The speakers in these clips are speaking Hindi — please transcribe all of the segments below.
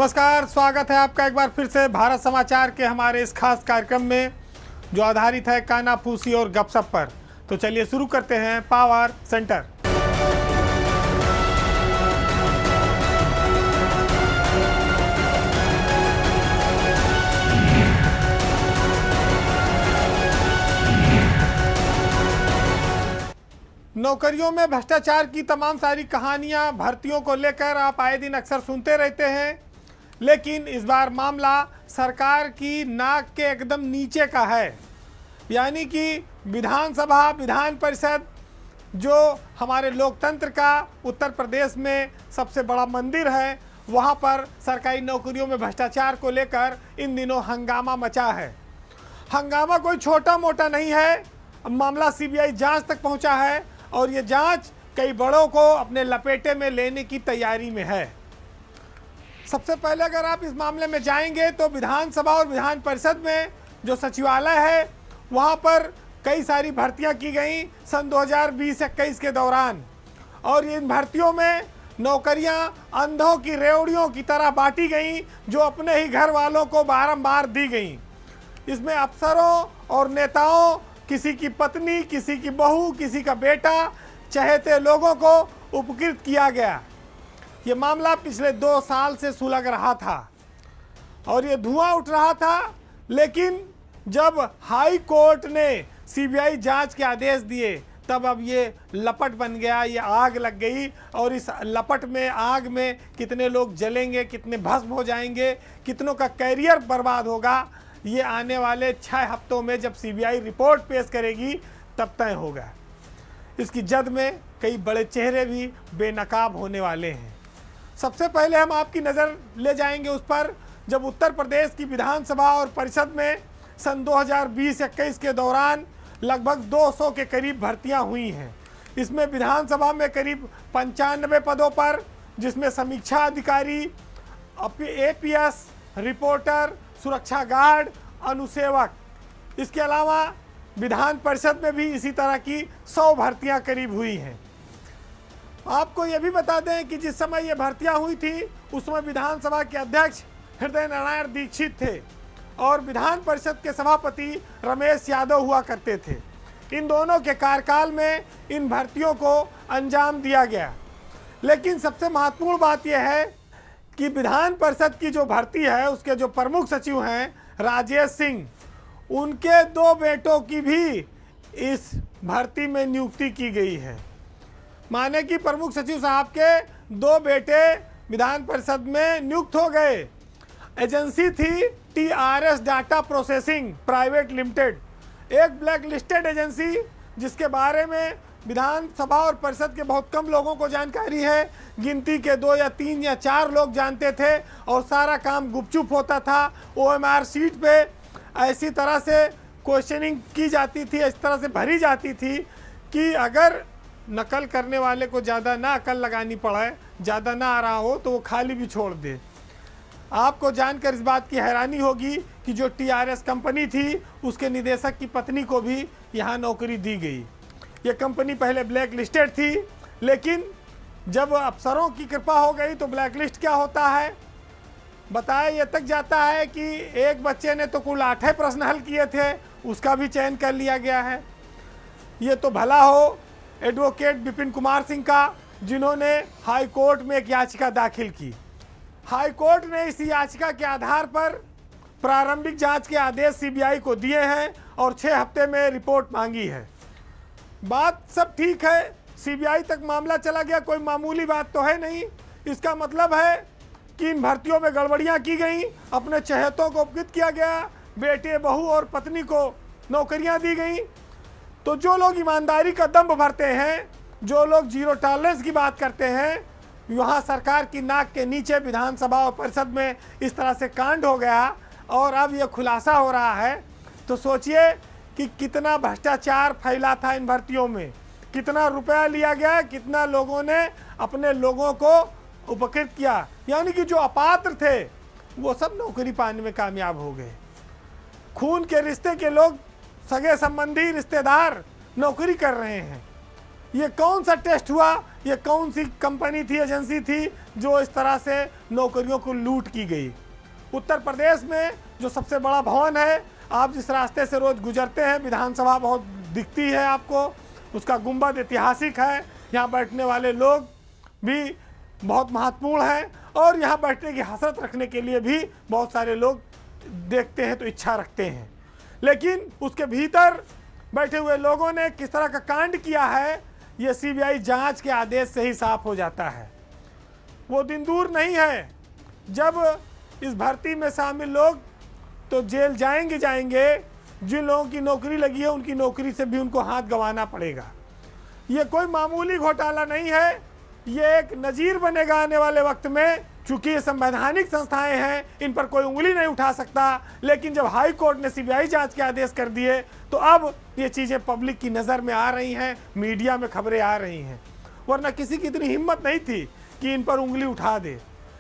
नमस्कार, स्वागत है आपका एक बार फिर से भारत समाचार के हमारे इस खास कार्यक्रम में जो आधारित है कानाफूसी और गपशप पर। तो चलिए शुरू करते हैं पावर सेंटर। नौकरियों में भ्रष्टाचार की तमाम सारी कहानियां भर्तियों को लेकर आप आए दिन अक्सर सुनते रहते हैं, लेकिन इस बार मामला सरकार की नाक के एकदम नीचे का है। यानी कि विधानसभा विधान परिषद जो हमारे लोकतंत्र का उत्तर प्रदेश में सबसे बड़ा मंदिर है, वहां पर सरकारी नौकरियों में भ्रष्टाचार को लेकर इन दिनों हंगामा मचा है। हंगामा कोई छोटा मोटा नहीं है, मामला सीबीआई जांच तक पहुंचा है और ये जांच कई बड़ों को अपने लपेटे में लेने की तैयारी में है। सबसे पहले अगर आप इस मामले में जाएंगे तो विधानसभा और विधान परिषद में जो सचिवालय है वहां पर कई सारी भर्तियां की गई सन 2020-21 के दौरान, और इन भर्तियों में नौकरियां अंधों की रेवड़ियों की तरह बांटी गई जो अपने ही घर वालों को बारंबार दी गई। इसमें अफसरों और नेताओं, किसी की पत्नी, किसी की बहू, किसी का बेटा, चहेते लोगों को उपकृत किया गया। ये मामला पिछले 2 साल से सुलग रहा था और ये धुआं उठ रहा था, लेकिन जब हाई कोर्ट ने सीबीआई जांच के आदेश दिए तब अब ये लपट बन गया, ये आग लग गई। और इस लपट में, आग में कितने लोग जलेंगे, कितने भस्म हो जाएंगे, कितनों का कैरियर बर्बाद होगा, ये आने वाले 6 हफ्तों में जब सीबीआई रिपोर्ट पेश करेगी तब तय होगा। इसकी जद में कई बड़े चेहरे भी बेनकाब होने वाले हैं। सबसे पहले हम आपकी नज़र ले जाएंगे उस पर जब उत्तर प्रदेश की विधानसभा और परिषद में सन 2020-21 के दौरान लगभग 200 के करीब भर्तियां हुई हैं। इसमें विधानसभा में करीब 95 पदों पर, जिसमें समीक्षा अधिकारी, एपीएस, रिपोर्टर, सुरक्षा गार्ड, अनुसेवक, इसके अलावा विधान परिषद में भी इसी तरह की 100 भर्तियां करीब हुई हैं। आपको ये भी बता दें कि जिस समय ये भर्तियां हुई थी उस समय विधानसभा के अध्यक्ष हृदय नारायण दीक्षित थे और विधान परिषद के सभापति रमेश यादव हुआ करते थे। इन दोनों के कार्यकाल में इन भर्तियों को अंजाम दिया गया। लेकिन सबसे महत्वपूर्ण बात यह है कि विधान परिषद की जो भर्ती है उसके जो प्रमुख सचिव हैं राजेश सिंह, उनके 2 बेटों की भी इस भर्ती में नियुक्ति की गई है। माने कि प्रमुख सचिव साहब के 2 बेटे विधान परिषद में नियुक्त हो गए। एजेंसी थी TRS data processing private limited, एक ब्लैक लिस्टेड एजेंसी जिसके बारे में विधानसभा और परिषद के बहुत कम लोगों को जानकारी है। गिनती के 2 या 3 या 4 लोग जानते थे और सारा काम गुपचुप होता था। ओएमआर सीट पे ऐसी तरह से क्वेश्चनिंग की जाती थी, इस तरह से भरी जाती थी कि अगर नकल करने वाले को ज़्यादा ना अकल लगानी पड़े, ज़्यादा ना आ रहा हो तो वो खाली भी छोड़ दे। आपको जानकर इस बात की हैरानी होगी कि जो टीआरएस कंपनी थी उसके निदेशक की पत्नी को भी यहाँ नौकरी दी गई। ये कंपनी पहले ब्लैक लिस्टेड थी, लेकिन जब अफसरों की कृपा हो गई तो ब्लैक लिस्ट क्या होता है बताया ये तक जाता है कि एक बच्चे ने तो कुल 8 प्रश्न हल किए थे, उसका भी चयन कर लिया गया है। ये तो भला हो एडवोकेट विपिन कुमार सिंह का, जिन्होंने हाई कोर्ट में एक याचिका दाखिल की। हाई कोर्ट ने इस याचिका के आधार पर प्रारंभिक जांच के आदेश सीबीआई को दिए हैं और 6 हफ्ते में रिपोर्ट मांगी है। बात सब ठीक है, सीबीआई तक मामला चला गया, कोई मामूली बात तो है नहीं। इसका मतलब है कि इन भर्तियों में गड़बड़ियां की गई, अपने चहेतों को उपकृत किया गया, बेटे, बहू और पत्नी को नौकरियां दी गई। तो जो लोग ईमानदारी का दंभ भरते हैं, जो लोग जीरो टॉलरेंस की बात करते हैं, वहाँ सरकार की नाक के नीचे विधानसभा और परिषद में इस तरह से कांड हो गया और अब ये खुलासा हो रहा है। तो सोचिए कि कितना भ्रष्टाचार फैला था इन भर्तियों में, कितना रुपया लिया गया, कितना लोगों ने अपने लोगों को उपकृत किया। यानी कि जो अपात्र थे वो सब नौकरी पाने में कामयाब हो गए। खून के रिश्ते के लोग, सगे संबंधी, रिश्तेदार नौकरी कर रहे हैं। ये कौन सा टेस्ट हुआ, ये कौन सी कंपनी थी, एजेंसी थी जो इस तरह से नौकरियों को लूट की गई। उत्तर प्रदेश में जो सबसे बड़ा भवन है, आप जिस रास्ते से रोज गुजरते हैं, विधानसभा बहुत दिखती है आपको, उसका गुंबद ऐतिहासिक है, यहाँ बैठने वाले लोग भी बहुत महत्वपूर्ण हैं और यहाँ बैठने की हसरत रखने के लिए भी बहुत सारे लोग देखते हैं तो इच्छा रखते हैं। लेकिन उसके भीतर बैठे हुए लोगों ने किस तरह का कांड किया है, ये सीबीआई जांच के आदेश से ही साफ हो जाता है। वो दिन दूर नहीं है जब इस भर्ती में शामिल लोग तो जेल जाएंगे। जिन लोगों की नौकरी लगी है उनकी नौकरी से भी उनको हाथ गंवाना पड़ेगा। ये कोई मामूली घोटाला नहीं है, ये एक नजीर बनेगा आने वाले वक्त में। चूंकि ये संवैधानिक संस्थाएं हैं, इन पर कोई उंगली नहीं उठा सकता, लेकिन जब हाई कोर्ट ने सीबीआई जांच के आदेश कर दिए तो अब ये चीज़ें पब्लिक की नज़र में आ रही हैं, मीडिया में खबरें आ रही हैं। वरना किसी की इतनी हिम्मत नहीं थी कि इन पर उंगली उठा दे,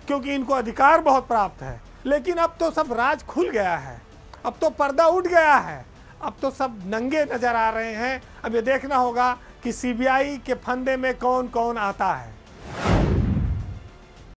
क्योंकि इनको अधिकार बहुत प्राप्त है। लेकिन अब तो सब राज खुल गया है, अब तो पर्दा उठ गया है, अब तो सब नंगे नज़र आ रहे हैं। अब ये देखना होगा कि सीबीआई के फंदे में कौन कौन आता है।